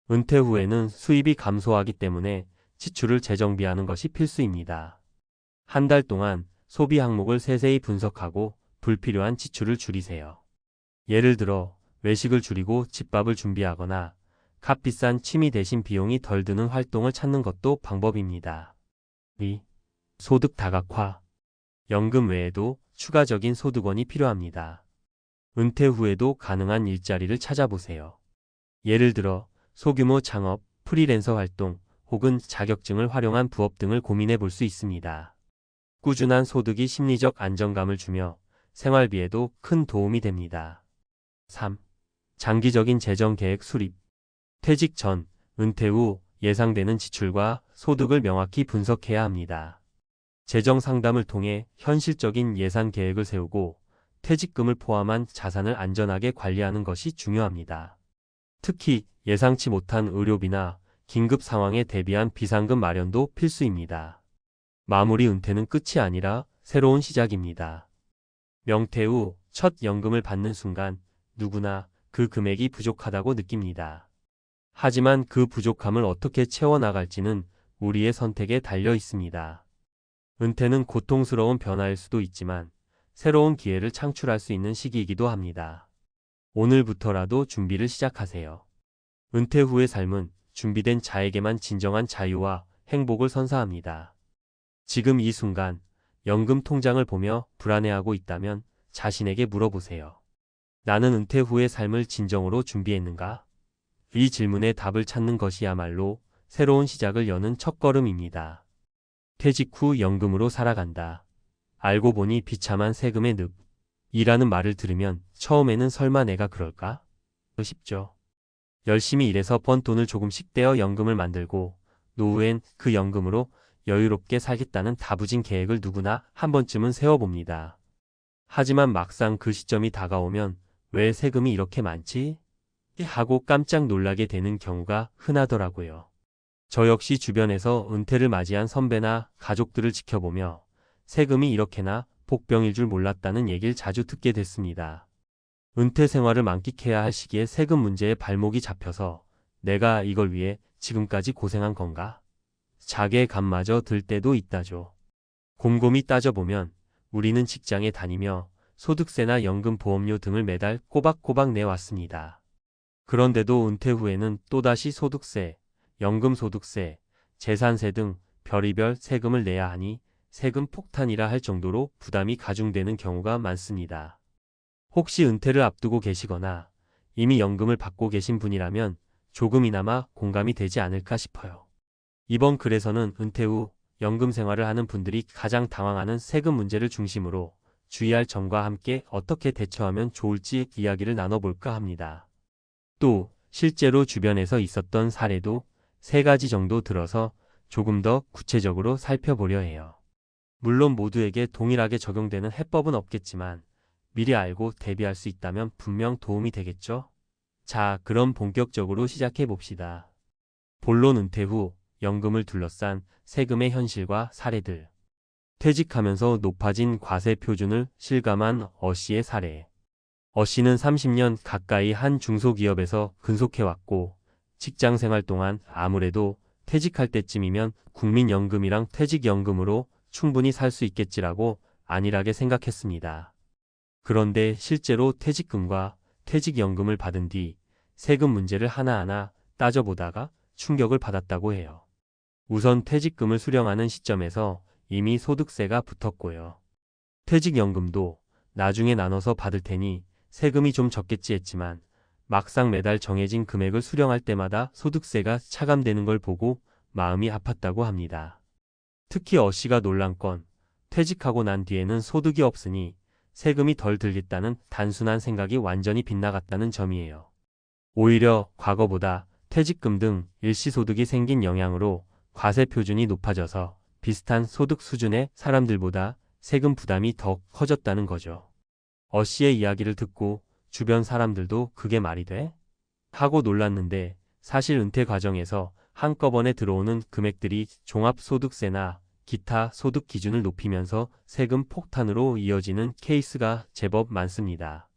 은퇴 후에는 수입이 감소하기 때문에 지출을 재정비하는 것이 필수입니다. 한 달 동안 소비 항목을 세세히 분석하고 불필요한 지출을 줄이세요. 예를 들어 외식을 줄이고 집밥을 준비하거나 값비싼 취미 대신 비용이 덜 드는 활동을 찾는 것도 방법입니다. 2. 소득 다각화. 연금 외에도 추가적인 소득원이 필요합니다. 은퇴 후에도 가능한 일자리를 찾아보세요. 예를 들어 소규모 창업, 프리랜서 활동, 혹은 자격증을 활용한 부업 등을 고민해 볼 수 있습니다. 꾸준한 소득이 심리적 안정감을 주며 생활비에도 큰 도움이 됩니다. 3. 장기적인 재정 계획 수립. 퇴직 전, 은퇴 후 예상되는 지출과 소득을 명확히 분석해야 합니다. 재정 상담을 통해 현실적인 예산 계획을 세우고 퇴직금을 포함한 자산을 안전하게 관리하는 것이 중요합니다. 특히 예상치 못한 의료비나 긴급 상황에 대비한 비상금 마련도 필수입니다. 마무리 은퇴는 끝이 아니라 새로운 시작입니다. 명퇴 후 첫 연금을 받는 순간 누구나 그 금액이 부족하다고 느낍니다. 하지만 그 부족함을 어떻게 채워나갈지는 우리의 선택에 달려 있습니다. 은퇴는 고통스러운 변화일 수도 있지만 새로운 기회를 창출할 수 있는 시기이기도 합니다. 오늘부터라도 준비를 시작하세요. 은퇴 후의 삶은 준비된 자에게만 진정한 자유와 행복을 선사합니다. 지금 이 순간 연금 통장을 보며 불안해하고 있다면 자신에게 물어보세요. 나는 은퇴 후의 삶을 진정으로 준비했는가? 이 질문에 답을 찾는 것이야말로 새로운 시작을 여는 첫걸음입니다. 퇴직 후 연금으로 살아간다. 알고 보니 비참한 세금의 늪. 이라는 말을 들으면 처음에는 설마 내가 그럴까? 싶죠. 열심히 일해서 번 돈을 조금씩 떼어 연금을 만들고 노후엔 그 연금으로 여유롭게 살겠다는 다부진 계획을 누구나 한 번쯤은 세워봅니다. 하지만 막상 그 시점이 다가오면 왜 세금이 이렇게 많지? 하고 깜짝 놀라게 되는 경우가 흔하더라고요. 저 역시 주변에서 은퇴를 맞이한 선배나 가족들을 지켜보며 세금이 이렇게나 복병일 줄 몰랐다는 얘기를 자주 듣게 됐습니다. 은퇴 생활을 만끽해야 할 시기에 세금 문제에 발목이 잡혀서 내가 이걸 위해 지금까지 고생한 건가? 자괴감마저 들 때도 있다죠. 곰곰이 따져보면 우리는 직장에 다니며 소득세나 연금 보험료 등을 매달 꼬박꼬박 내왔습니다. 그런데도 은퇴 후에는 또다시 소득세, 연금소득세, 재산세 등 별의별 세금을 내야 하니 세금 폭탄이라 할 정도로 부담이 가중되는 경우가 많습니다. 혹시 은퇴를 앞두고 계시거나 이미 연금을 받고 계신 분이라면 조금이나마 공감이 되지 않을까 싶어요. 이번 글에서는 은퇴 후 연금 생활을 하는 분들이 가장 당황하는 세금 문제를 중심으로 주의할 점과 함께 어떻게 대처하면 좋을지 이야기를 나눠볼까 합니다. 또 실제로 주변에서 있었던 사례도 3가지 정도 들어서 조금 더 구체적으로 살펴보려 해요. 물론 모두에게 동일하게 적용되는 해법은 없겠지만 미리 알고 대비할 수 있다면 분명 도움이 되겠죠? 자, 그럼 본격적으로 시작해 봅시다. 본론 은퇴 후 연금을 둘러싼 세금의 현실과 사례들. 퇴직하면서 높아진 과세 표준을 실감한 어씨의 사례. 어씨는 30년 가까이 한 중소기업에서 근속해왔고 직장 생활 동안 아무래도 퇴직할 때쯤이면 국민연금이랑 퇴직연금으로 충분히 살 수 있겠지라고 안일하게 생각했습니다. 그런데 실제로 퇴직금과 퇴직연금을 받은 뒤 세금 문제를 하나하나 따져보다가 충격을 받았다고 해요. 우선 퇴직금을 수령하는 시점에서 이미 소득세가 붙었고요. 퇴직연금도 나중에 나눠서 받을 테니 세금이 좀 적겠지 했지만 막상 매달 정해진 금액을 수령할 때마다 소득세가 차감되는 걸 보고 마음이 아팠다고 합니다. 특히 어씨가 놀란 건 퇴직하고 난 뒤에는 소득이 없으니 세금이 덜 들겠다는 단순한 생각이 완전히 빗나갔다는 점이에요. 오히려 과거보다 퇴직금 등 일시소득이 생긴 영향으로 과세 표준이 높아져서 비슷한 소득 수준의 사람들보다 세금 부담이 더 커졌다는 거죠. 어씨의 이야기를 듣고 주변 사람들도 그게 말이 돼? 하고 놀랐는데 사실 은퇴 과정에서 한꺼번에 들어오는 금액들이 종합소득세나 기타 소득 기준을 높이면서 세금 폭탄으로 이어지는 케이스가 제법 많습니다.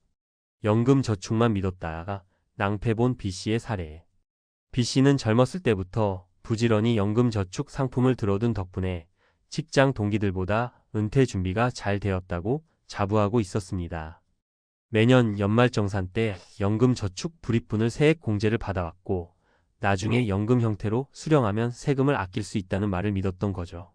연금 저축만 믿었다가 낭패본 B씨의 사례. B씨는 젊었을 때부터 부지런히 연금 저축 상품을 들어둔 덕분에 직장 동기들보다 은퇴 준비가 잘 되었다고 자부하고 있었습니다. 매년 연말정산 때 연금 저축 불입분을 세액 공제를 받아왔고 나중에 연금 형태로 수령하면 세금을 아낄 수 있다는 말을 믿었던 거죠.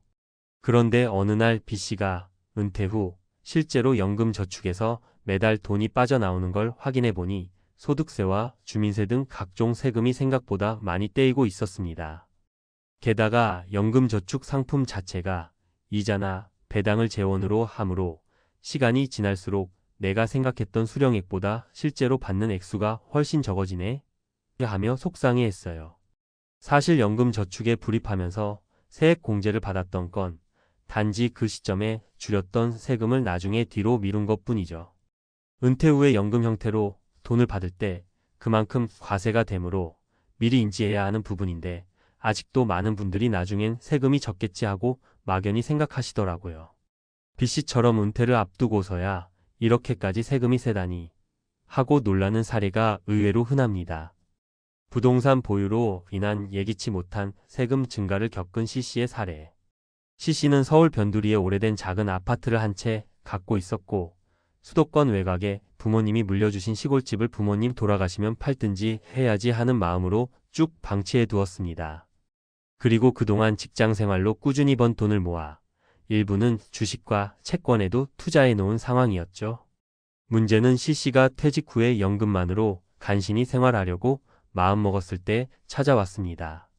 그런데 어느 날 B씨가 은퇴 후 실제로 연금 저축에서 매달 돈이 빠져나오는 걸 확인해 보니 소득세와 주민세 등 각종 세금이 생각보다 많이 떼이고 있었습니다. 게다가 연금 저축 상품 자체가 이자나 배당을 재원으로 하므로 시간이 지날수록 내가 생각했던 수령액보다 실제로 받는 액수가 훨씬 적어지네 하며 속상해했어요. 사실 연금 저축에 불입하면서 세액 공제를 받았던 건 단지 그 시점에 줄였던 세금을 나중에 뒤로 미룬 것뿐이죠. 은퇴 후에 연금 형태로 돈을 받을 때 그만큼 과세가 되므로 미리 인지해야 하는 부분인데 아직도 많은 분들이 나중엔 세금이 적겠지 하고 막연히 생각하시더라고요. B씨처럼 은퇴를 앞두고서야 이렇게까지 세금이 세다니 하고 놀라는 사례가 의외로 흔합니다. 부동산 보유로 인한 예기치 못한 세금 증가를 겪은 C씨의 사례. C씨는 서울 변두리에 오래된 작은 아파트를 한 채 갖고 있었고 수도권 외곽에 부모님이 물려주신 시골집을 부모님 돌아가시면 팔든지 해야지 하는 마음으로 쭉 방치해 두었습니다. 그리고 그동안 직장 생활로 꾸준히 번 돈을 모아 일부는 주식과 채권에도 투자해 놓은 상황이었죠. 문제는 C씨가 퇴직 후에 연금만으로 간신히 생활하려고 마음먹었을 때 찾아왔습니다.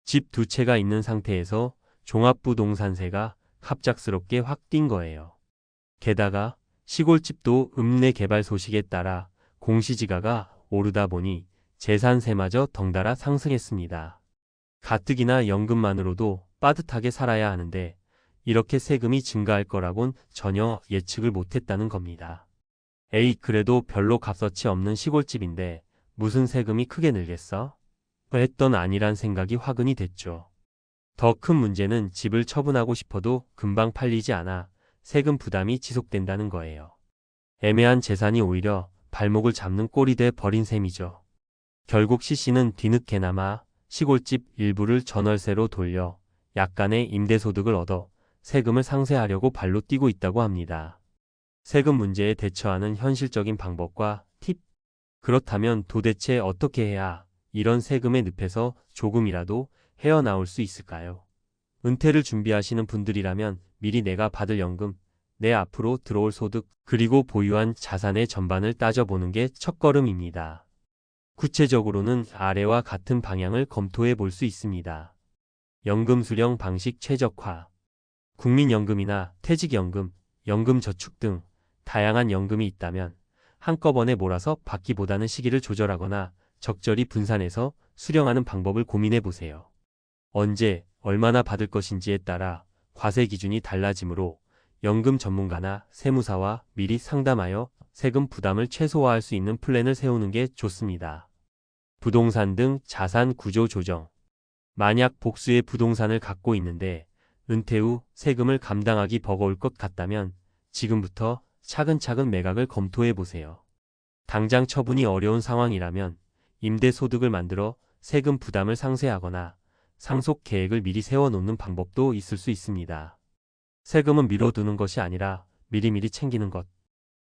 집 2채가 있는 상태에서 종합부동산세가 갑작스럽게 확 뛴 거예요. 게다가 시골집도 읍내 개발 소식에 따라 공시지가가 오르다 보니 재산세마저 덩달아 상승했습니다. 가뜩이나 연금만으로도 빠듯하게 살아야 하는데 이렇게 세금이 증가할 거라곤 전혀 예측을 못했다는 겁니다. 에이, 그래도 별로 값어치 없는 시골집인데 무슨 세금이 크게 늘겠어? 했던 아니란 생각이 화근이 됐죠. 더 큰 문제는 집을 처분하고 싶어도 금방 팔리지 않아 세금 부담이 지속된다는 거예요. 애매한 재산이 오히려 발목을 잡는 꼴이 돼 버린 셈이죠. 결국 C씨는 뒤늦게나마 시골집 일부를 전월세로 돌려 약간의 임대소득을 얻어 세금을 상쇄하려고 발로 뛰고 있다고 합니다. 세금 문제에 대처하는 현실적인 방법과 팁. 그렇다면 도대체 어떻게 해야 이런 세금의 늪에서 조금이라도 헤어나올 수 있을까요? 은퇴를 준비하시는 분들이라면 미리 내가 받을 연금, 내 앞으로 들어올 소득, 그리고 보유한 자산의 전반을 따져보는 게 첫걸음입니다. 구체적으로는 아래와 같은 방향을 검토해 볼 수 있습니다. 연금 수령 방식 최적화. 국민연금이나 퇴직연금, 연금저축 등 다양한 연금이 있다면 한꺼번에 몰아서 받기보다는 시기를 조절하거나 적절히 분산해서 수령하는 방법을 고민해 보세요. 언제, 얼마나 받을 것인지에 따라 과세 기준이 달라지므로 연금 전문가나 세무사와 미리 상담하여 세금 부담을 최소화할 수 있는 플랜을 세우는 게 좋습니다. 부동산 등 자산 구조 조정. 만약 복수의 부동산을 갖고 있는데 은퇴 후 세금을 감당하기 버거울 것 같다면 지금부터 차근차근 매각을 검토해 보세요. 당장 처분이 어려운 상황이라면 임대소득을 만들어 세금 부담을 상쇄하거나 상속 계획을 미리 세워놓는 방법도 있을 수 있습니다. 세금은 미뤄두는 것이 아니라 미리미리 챙기는 것.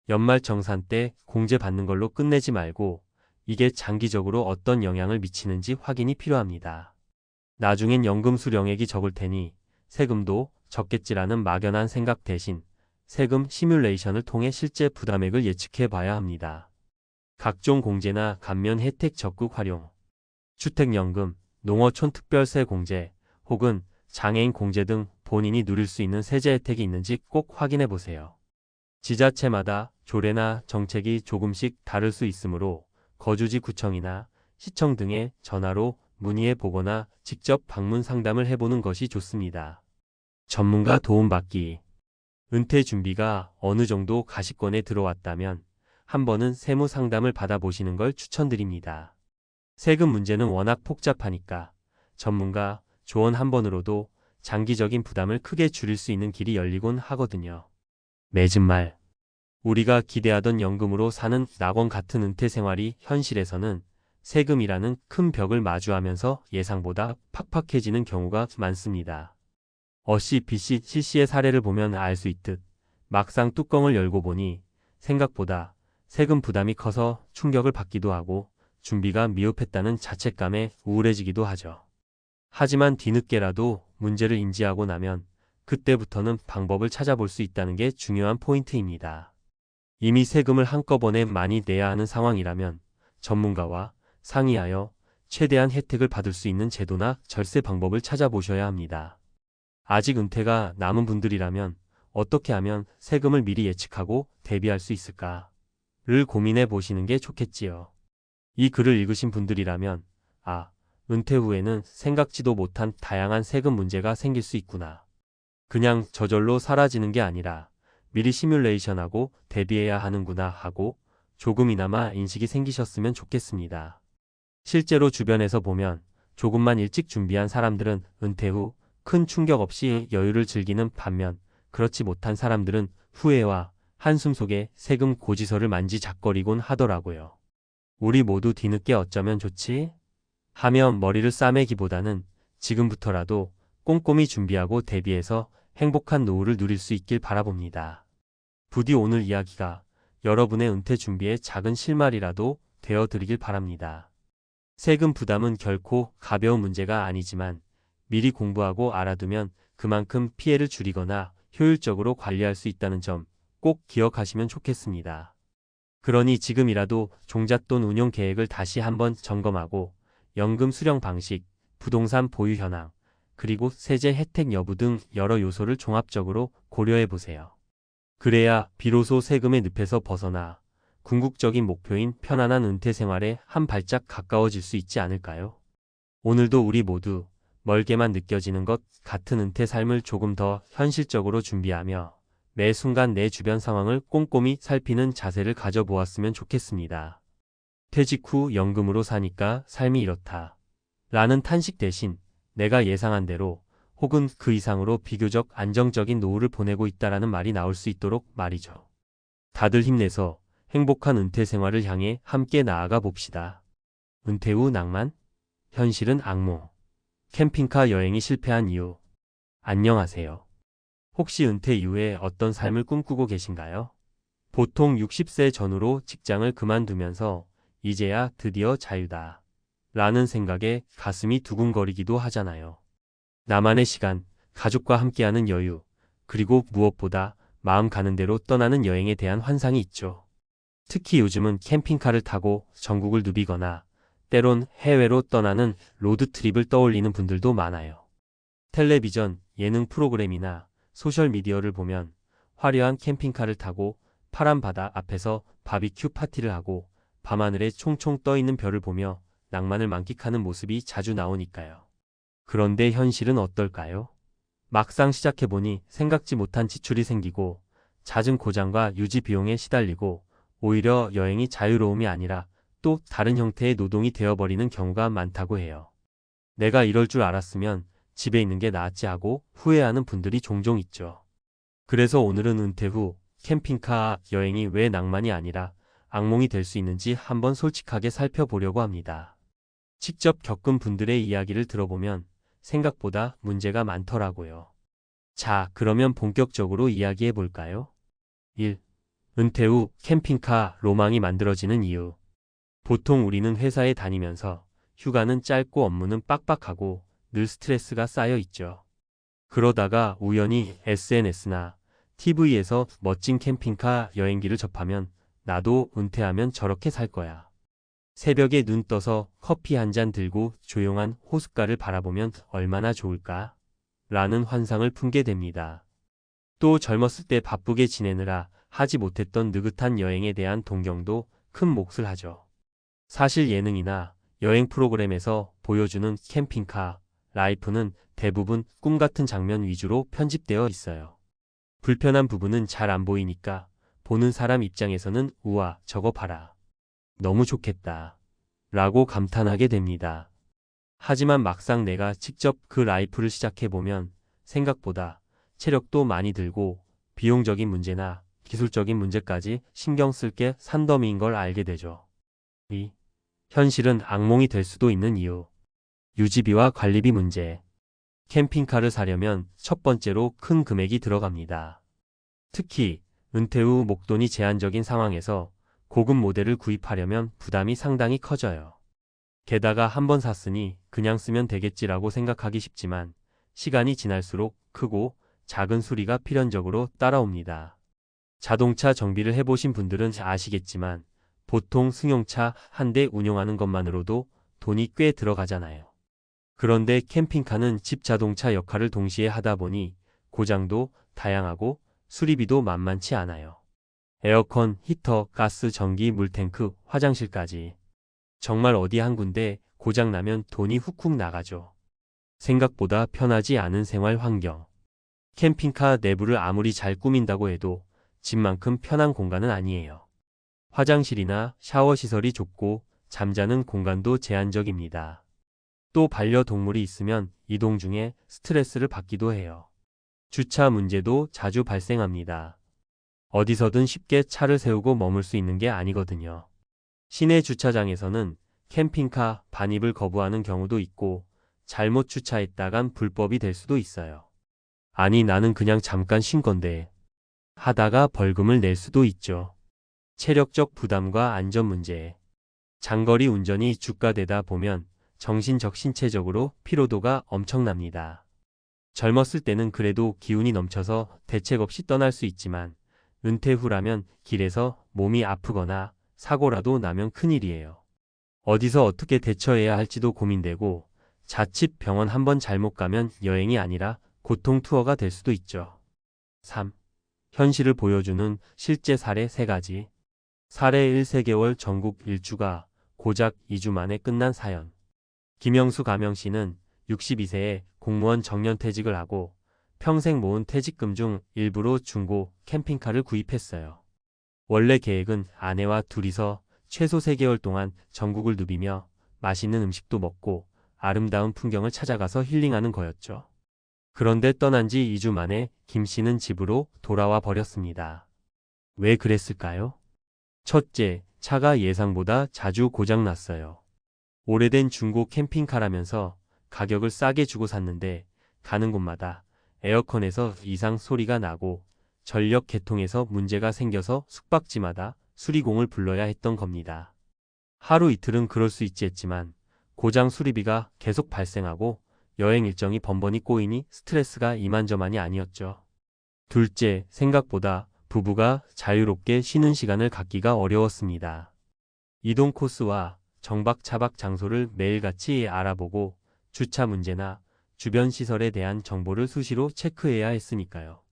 연말정산 때 공제 받는 걸로 끝내지 말고 이게 장기적으로 어떤 영향을 미치는지 확인이 필요합니다. 나중엔 연금 수령액이 적을 테니 세금도 적겠지라는 막연한 생각 대신 세금 시뮬레이션을 통해 실제 부담액을 예측해 봐야 합니다. 각종 공제나 감면 혜택 적극 활용. 주택연금, 농어촌 특별세 공제, 혹은 장애인 공제 등 본인이 누릴 수 있는 세제 혜택이 있는지 꼭 확인해 보세요. 지자체마다 조례나 정책이 조금씩 다를 수 있으므로 거주지 구청이나 시청 등에 전화로 문의해 보거나 직접 방문 상담을 해보는 것이 좋습니다. 전문가 도움받기. 은퇴 준비가 어느 정도 가시권에 들어왔다면 한 번은 세무 상담을 받아보시는 걸 추천드립니다. 세금 문제는 워낙 복잡하니까 전문가 조언 한 번으로도 장기적인 부담을 크게 줄일 수 있는 길이 열리곤 하거든요. 맺은 말. 우리가 기대하던 연금으로 사는 낙원 같은 은퇴 생활이 현실에서는 세금이라는 큰 벽을 마주하면서 예상보다 팍팍해지는 경우가 많습니다. 어씨 B씨 C씨의 사례를 보면 알 수 있듯 막상 뚜껑을 열고 보니 생각보다 세금 부담이 커서 충격을 받기도 하고 준비가 미흡했다는 자책감에 우울해지기도 하죠. 하지만 뒤늦게라도 문제를 인지하고 나면 그때부터는 방법을 찾아볼 수 있다는 게 중요한 포인트입니다. 이미 세금을 한꺼번에 많이 내야 하는 상황이라면 전문가와 상의하여 최대한 혜택을 받을 수 있는 제도나 절세 방법을 찾아보셔야 합니다. 아직 은퇴가 남은 분들이라면 어떻게 하면 세금을 미리 예측하고 대비할 수 있을까를 고민해 보시는 게 좋겠지요. 이 글을 읽으신 분들이라면 은퇴 후에는 생각지도 못한 다양한 세금 문제가 생길 수 있구나. 그냥 저절로 사라지는 게 아니라 미리 시뮬레이션하고 대비해야 하는구나 하고 조금이나마 인식이 생기셨으면 좋겠습니다. 실제로 주변에서 보면 조금만 일찍 준비한 사람들은 은퇴 후 큰 충격 없이 여유를 즐기는 반면 그렇지 못한 사람들은 후회와 한숨 속에 세금 고지서를 만지작거리곤 하더라고요. 우리 모두 뒤늦게 어쩌면 좋지? 하며 머리를 싸매기보다는 지금부터라도 꼼꼼히 준비하고 대비해서 행복한 노후를 누릴 수 있길 바라봅니다. 부디 오늘 이야기가 여러분의 은퇴 준비에 작은 실마리라도 되어드리길 바랍니다. 세금 부담은 결코 가벼운 문제가 아니지만 미리 공부하고 알아두면 그만큼 피해를 줄이거나 효율적으로 관리할 수 있다는 점 꼭 기억하시면 좋겠습니다. 그러니 지금이라도 종잣돈 운용 계획을 다시 한번 점검하고 연금 수령 방식, 부동산 보유 현황, 그리고 세제 혜택 여부 등 여러 요소를 종합적으로 고려해 보세요. 그래야 비로소 세금의 늪에서 벗어나 궁극적인 목표인 편안한 은퇴 생활에 한 발짝 가까워질 수 있지 않을까요? 오늘도 우리 모두 멀게만 느껴지는 것 같은 은퇴 삶을 조금 더 현실적으로 준비하며 매 순간 내 주변 상황을 꼼꼼히 살피는 자세를 가져보았으면 좋겠습니다. 퇴직 후 연금으로 사니까 삶이 이렇다. 라는 탄식 대신 내가 예상한 대로 혹은 그 이상으로 비교적 안정적인 노후를 보내고 있다라는 말이 나올 수 있도록 말이죠. 다들 힘내서 행복한 은퇴 생활을 향해 함께 나아가 봅시다. 은퇴 후 낭만? 현실은 악몽. 캠핑카 여행이 실패한 이유. 안녕하세요. 혹시 은퇴 이후에 어떤 삶을 꿈꾸고 계신가요? 보통 60세 전후로 직장을 그만두면서 이제야 드디어 자유다. 라는 생각에 가슴이 두근거리기도 하잖아요. 나만의 시간, 가족과 함께하는 여유, 그리고 무엇보다 마음 가는 대로 떠나는 여행에 대한 환상이 있죠. 특히 요즘은 캠핑카를 타고 전국을 누비거나 때론 해외로 떠나는 로드트립을 떠올리는 분들도 많아요. 텔레비전, 예능 프로그램이나 소셜미디어를 보면 화려한 캠핑카를 타고 파란 바다 앞에서 바비큐 파티를 하고 밤하늘에 총총 떠있는 별을 보며 낭만을 만끽하는 모습이 자주 나오니까요. 그런데 현실은 어떨까요? 막상 시작해보니 생각지 못한 지출이 생기고 잦은 고장과 유지 비용에 시달리고 오히려 여행이 자유로움이 아니라 또 다른 형태의 노동이 되어버리는 경우가 많다고 해요. 내가 이럴 줄 알았으면 집에 있는 게 나았지 하고 후회하는 분들이 종종 있죠. 그래서 오늘은 은퇴 후 캠핑카 여행이 왜 낭만이 아니라 악몽이 될 수 있는지 한번 솔직하게 살펴보려고 합니다. 직접 겪은 분들의 이야기를 들어보면 생각보다 문제가 많더라고요. 자, 그러면 본격적으로 이야기해 볼까요? 1. 은퇴 후 캠핑카 로망이 만들어지는 이유. 보통 우리는 회사에 다니면서 휴가는 짧고 업무는 빡빡하고 늘 스트레스가 쌓여 있죠. 그러다가 우연히 SNS나 TV에서 멋진 캠핑카 여행기를 접하면 나도 은퇴하면 저렇게 살 거야. 새벽에 눈 떠서 커피 한 잔 들고 조용한 호숫가를 바라보면 얼마나 좋을까? 라는 환상을 품게 됩니다. 또 젊었을 때 바쁘게 지내느라 하지 못했던 느긋한 여행에 대한 동경도 큰 몫을 하죠. 사실 예능이나 여행 프로그램에서 보여주는 캠핑카 라이프는 대부분 꿈 같은 장면 위주로 편집되어 있어요. 불편한 부분은 잘 안 보이니까 보는 사람 입장에서는 우와, 저거 봐라. 너무 좋겠다. 라고 감탄하게 됩니다. 하지만 막상 내가 직접 그 라이프를 시작해보면 생각보다 체력도 많이 들고 비용적인 문제나 기술적인 문제까지 신경 쓸 게 산더미인 걸 알게 되죠. 이 현실은 악몽이 될 수도 있는 이유. 유지비와 관리비 문제. 캠핑카를 사려면 첫 번째로 큰 금액이 들어갑니다. 특히 은퇴 후 목돈이 제한적인 상황에서 고급 모델을 구입하려면 부담이 상당히 커져요. 게다가 한번 샀으니 그냥 쓰면 되겠지라고 생각하기 쉽지만 시간이 지날수록 크고 작은 수리가 필연적으로 따라옵니다. 자동차 정비를 해보신 분들은 아시겠지만 보통 승용차 한 대 운용하는 것만으로도 돈이 꽤 들어가잖아요. 그런데 캠핑카는 집 자동차 역할을 동시에 하다 보니 고장도 다양하고 수리비도 만만치 않아요. 에어컨, 히터, 가스, 전기, 물탱크, 화장실까지. 정말 어디 한 군데 고장 나면 돈이 훅훅 나가죠. 생각보다 편하지 않은 생활 환경. 캠핑카 내부를 아무리 잘 꾸민다고 해도 집만큼 편한 공간은 아니에요. 화장실이나 샤워 시설이 좁고 잠자는 공간도 제한적입니다. 또 반려동물이 있으면 이동 중에 스트레스를 받기도 해요. 주차 문제도 자주 발생합니다. 어디서든 쉽게 차를 세우고 머물 수 있는 게 아니거든요. 시내 주차장에서는 캠핑카 반입을 거부하는 경우도 있고 잘못 주차했다간 불법이 될 수도 있어요. 아니 나는 그냥 잠깐 쉰 건데 하다가 벌금을 낼 수도 있죠. 체력적 부담과 안전 문제. 장거리 운전이 주가되다 보면 정신적 신체적으로 피로도가 엄청납니다. 젊었을 때는 그래도 기운이 넘쳐서 대책 없이 떠날 수 있지만 은퇴 후라면 길에서 몸이 아프거나 사고라도 나면 큰일이에요. 어디서 어떻게 대처해야 할지도 고민되고 자칫 병원 한번 잘못 가면 여행이 아니라 고통 투어가 될 수도 있죠. 3. 현실을 보여주는 실제 사례 3가지. 사례 1. 3개월 전국 일주가 고작 2주 만에 끝난 사연. 김영수 가명씨는 62세에 공무원 정년퇴직을 하고 평생 모은 퇴직금 중 일부로 중고 캠핑카를 구입했어요. 원래 계획은 아내와 둘이서 최소 3개월 동안 전국을 누비며 맛있는 음식도 먹고 아름다운 풍경을 찾아가서 힐링하는 거였죠. 그런데 떠난 지 2주 만에 김 씨는 집으로 돌아와 버렸습니다. 왜 그랬을까요? 첫째, 차가 예상보다 자주 고장났어요. 오래된 중고 캠핑카라면서 가격을 싸게 주고 샀는데 가는 곳마다 에어컨에서 이상 소리가 나고 전력 계통에서 문제가 생겨서 숙박지마다 수리공을 불러야 했던 겁니다. 하루 이틀은 그럴 수 있지 했지만 고장 수리비가 계속 발생하고 여행 일정이 번번이 꼬이니 스트레스가 이만저만이 아니었죠. 둘째, 생각보다 부부가 자유롭게 쉬는 시간을 갖기가 어려웠습니다. 이동 코스와 정박차박 장소를 매일같이 알아보고 주차 문제나 주변 시설에 대한 정보를 수시로 체크해야 했으니까요.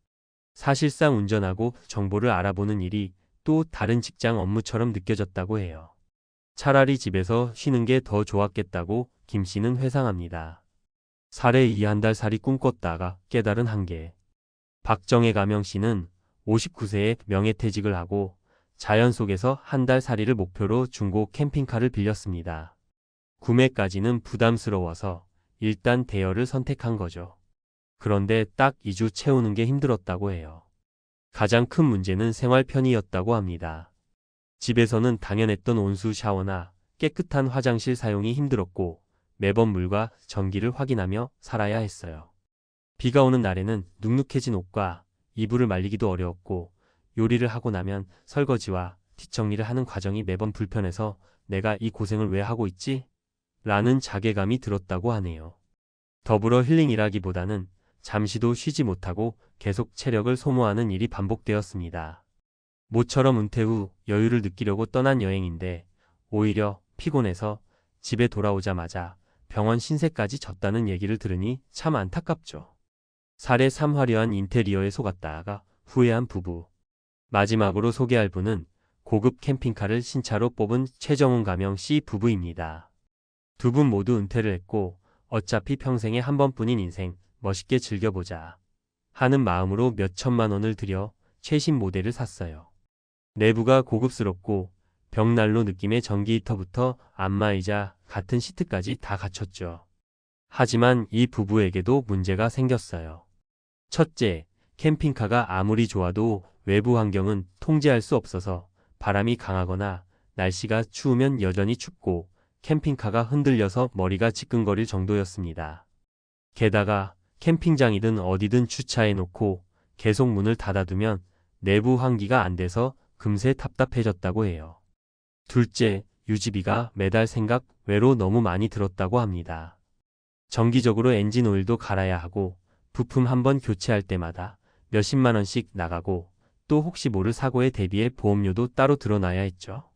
사실상 운전하고 정보를 알아보는 일이 또 다른 직장 업무처럼 느껴졌다고 해요. 차라리 집에서 쉬는 게 더 좋았겠다고 김 씨는 회상합니다. 사례 2. 한 달 살이 꿈꿨다가 깨달은 한계. 박정혜 가명 씨는 59세에 명예퇴직을 하고 자연 속에서 한 달 살이를 목표로 중고 캠핑카를 빌렸습니다. 구매까지는 부담스러워서 일단 대여를 선택한 거죠. 그런데 딱 2주 채우는 게 힘들었다고 해요. 가장 큰 문제는 생활 편의였다고 합니다. 집에서는 당연했던 온수 샤워나 깨끗한 화장실 사용이 힘들었고 매번 물과 전기를 확인하며 살아야 했어요. 비가 오는 날에는 눅눅해진 옷과 이불을 말리기도 어려웠고 요리를 하고 나면 설거지와 뒷정리를 하는 과정이 매번 불편해서 내가 이 고생을 왜 하고 있지? 라는 자괴감이 들었다고 하네요. 더불어 힐링이라기보다는 잠시도 쉬지 못하고 계속 체력을 소모하는 일이 반복되었습니다. 모처럼 은퇴 후 여유를 느끼려고 떠난 여행인데 오히려 피곤해서 집에 돌아오자마자 병원 신세까지 졌다는 얘기를 들으니 참 안타깝죠. 사례 3. 화려한 인테리어에 속았다가 후회한 부부. 마지막으로 소개할 분은 고급 캠핑카를 신차로 뽑은 최정훈 가명 씨 부부입니다. 두 분 모두 은퇴를 했고 어차피 평생에 한 번뿐인 인생 멋있게 즐겨보자 하는 마음으로 몇 천만 원을 들여 최신 모델을 샀어요. 내부가 고급스럽고 벽난로 느낌의 전기 히터부터 안마의자 같은 시트까지 다 갖췄죠. 하지만 이 부부에게도 문제가 생겼어요. 첫째, 캠핑카가 아무리 좋아도 외부 환경은 통제할 수 없어서 바람이 강하거나 날씨가 추우면 여전히 춥고 캠핑카가 흔들려서 머리가 지끈거릴 정도였습니다. 게다가 캠핑장이든 어디든 주차해 놓고 계속 문을 닫아두면 내부 환기가 안 돼서 금세 답답해졌다고 해요. 둘째, 유지비가 매달 생각 외로 너무 많이 들었다고 합니다. 정기적으로 엔진 오일도 갈아야 하고 부품 한번 교체할 때마다 몇십만 원씩 나가고 또 혹시 모를 사고에 대비해 보험료도 따로 들어놔야 했죠.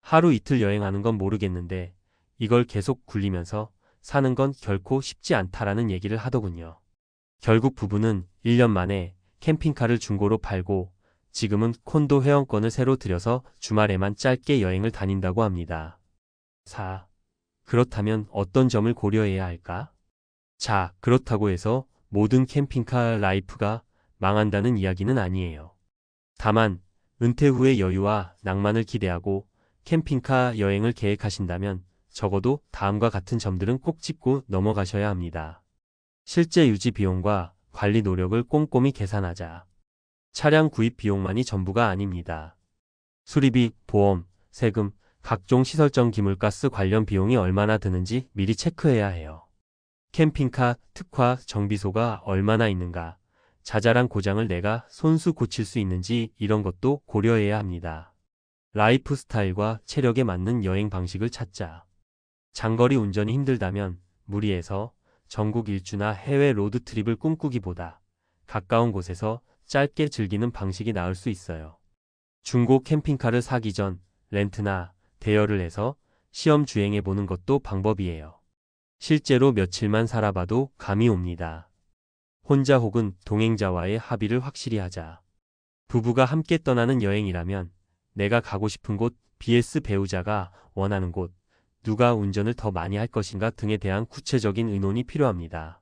하루 이틀 여행하는 건 모르겠는데 이걸 계속 굴리면서 사는 건 결코 쉽지 않다라는 얘기를 하더군요. 결국 부부는 1년 만에 캠핑카를 중고로 팔고 지금은 콘도 회원권을 새로 들여서 주말에만 짧게 여행을 다닌다고 합니다. 4. 그렇다면 어떤 점을 고려해야 할까? 자, 그렇다고 해서 모든 캠핑카 라이프가 망한다는 이야기는 아니에요. 다만 은퇴 후의 여유와 낭만을 기대하고 캠핑카 여행을 계획하신다면 적어도 다음과 같은 점들은 꼭 짚고 넘어가셔야 합니다. 실제 유지 비용과 관리 노력을 꼼꼼히 계산하자. 차량 구입 비용만이 전부가 아닙니다. 수리비, 보험, 세금, 각종 시설정 기물가스 관련 비용이 얼마나 드는지 미리 체크해야 해요. 캠핑카, 특화, 정비소가 얼마나 있는가, 자잘한 고장을 내가 손수 고칠 수 있는지 이런 것도 고려해야 합니다. 라이프 스타일과 체력에 맞는 여행 방식을 찾자. 장거리 운전이 힘들다면 무리해서 전국 일주나 해외 로드트립을 꿈꾸기보다 가까운 곳에서 짧게 즐기는 방식이 나을 수 있어요. 중고 캠핑카를 사기 전 렌트나 대여를 해서 시험 주행해 보는 것도 방법이에요. 실제로 며칠만 살아봐도 감이 옵니다. 혼자 혹은 동행자와의 합의를 확실히 하자. 부부가 함께 떠나는 여행이라면 내가 가고 싶은 곳 vs 배우자가 원하는 곳, 누가 운전을 더 많이 할 것인가 등에 대한 구체적인 의논이 필요합니다.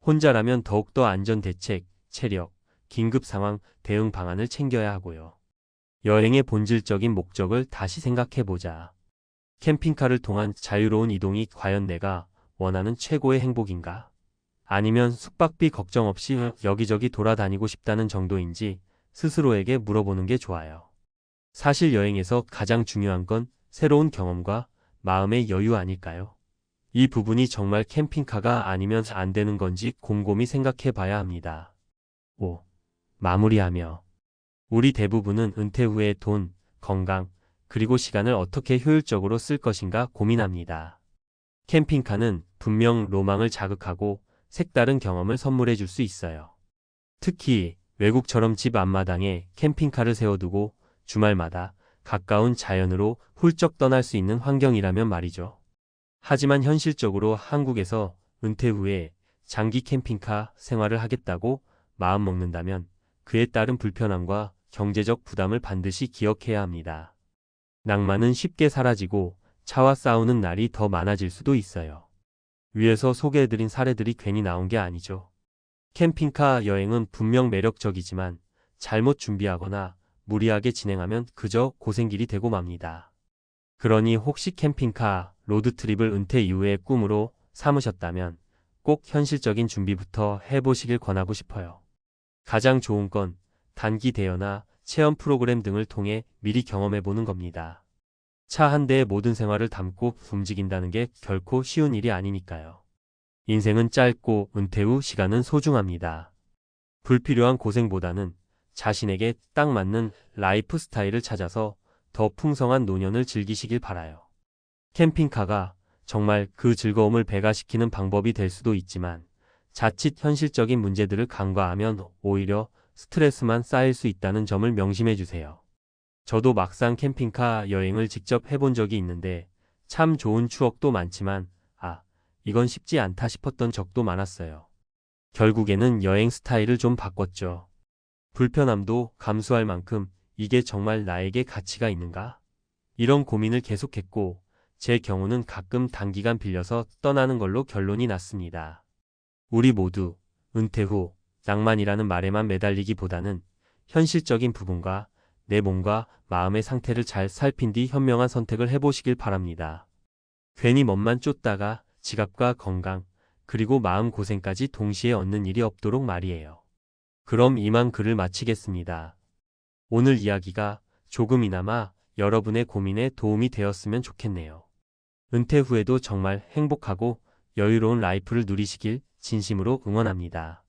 혼자라면 더욱더 안전 대책, 체력, 긴급 상황 대응 방안을 챙겨야 하고요. 여행의 본질적인 목적을 다시 생각해보자. 캠핑카를 통한 자유로운 이동이 과연 내가 원하는 최고의 행복인가? 아니면 숙박비 걱정 없이 여기저기 돌아다니고 싶다는 정도인지 스스로에게 물어보는 게 좋아요. 사실 여행에서 가장 중요한 건 새로운 경험과 마음의 여유 아닐까요? 이 부분이 정말 캠핑카가 아니면 안 되는 건지 곰곰이 생각해 봐야 합니다. 5. 마무리하며 우리 대부분은 은퇴 후에 돈, 건강, 그리고 시간을 어떻게 효율적으로 쓸 것인가 고민합니다. 캠핑카는 분명 로망을 자극하고 색다른 경험을 선물해 줄 수 있어요. 특히 외국처럼 집 앞마당에 캠핑카를 세워두고 주말마다 가까운 자연으로 훌쩍 떠날 수 있는 환경이라면 말이죠. 하지만 현실적으로 한국에서 은퇴 후에 장기 캠핑카 생활을 하겠다고 마음먹는다면 그에 따른 불편함과 경제적 부담을 반드시 기억해야 합니다. 낭만은 쉽게 사라지고 차와 싸우는 날이 더 많아질 수도 있어요. 위에서 소개해드린 사례들이 괜히 나온 게 아니죠. 캠핑카 여행은 분명 매력적이지만 잘못 준비하거나 무리하게 진행하면 그저 고생길이 되고 맙니다. 그러니 혹시 캠핑카, 로드트립을 은퇴 이후의 꿈으로 삼으셨다면 꼭 현실적인 준비부터 해보시길 권하고 싶어요. 가장 좋은 건 단기 대여나 체험 프로그램 등을 통해 미리 경험해보는 겁니다. 차 한 대에 모든 생활을 담고 움직인다는 게 결코 쉬운 일이 아니니까요. 인생은 짧고 은퇴 후 시간은 소중합니다. 불필요한 고생보다는 자신에게 딱 맞는 라이프 스타일을 찾아서 더 풍성한 노년을 즐기시길 바라요. 캠핑카가 정말 그 즐거움을 배가시키는 방법이 될 수도 있지만 자칫 현실적인 문제들을 간과하면 오히려 스트레스만 쌓일 수 있다는 점을 명심해 주세요. 저도 막상 캠핑카 여행을 직접 해본 적이 있는데 참 좋은 추억도 많지만 이건 쉽지 않다 싶었던 적도 많았어요. 결국에는 여행 스타일을 좀 바꿨죠. 불편함도 감수할 만큼 이게 정말 나에게 가치가 있는가? 이런 고민을 계속했고 제 경우는 가끔 단기간 빌려서 떠나는 걸로 결론이 났습니다. 우리 모두 은퇴 후 낭만이라는 말에만 매달리기보다는 현실적인 부분과 내 몸과 마음의 상태를 잘 살핀 뒤 현명한 선택을 해보시길 바랍니다. 괜히 멋만 쫓다가 지갑과 건강, 그리고 마음고생까지 동시에 얻는 일이 없도록 말이에요. 그럼 이만 글을 마치겠습니다. 오늘 이야기가 조금이나마 여러분의 고민에 도움이 되었으면 좋겠네요. 은퇴 후에도 정말 행복하고 여유로운 라이프를 누리시길 진심으로 응원합니다.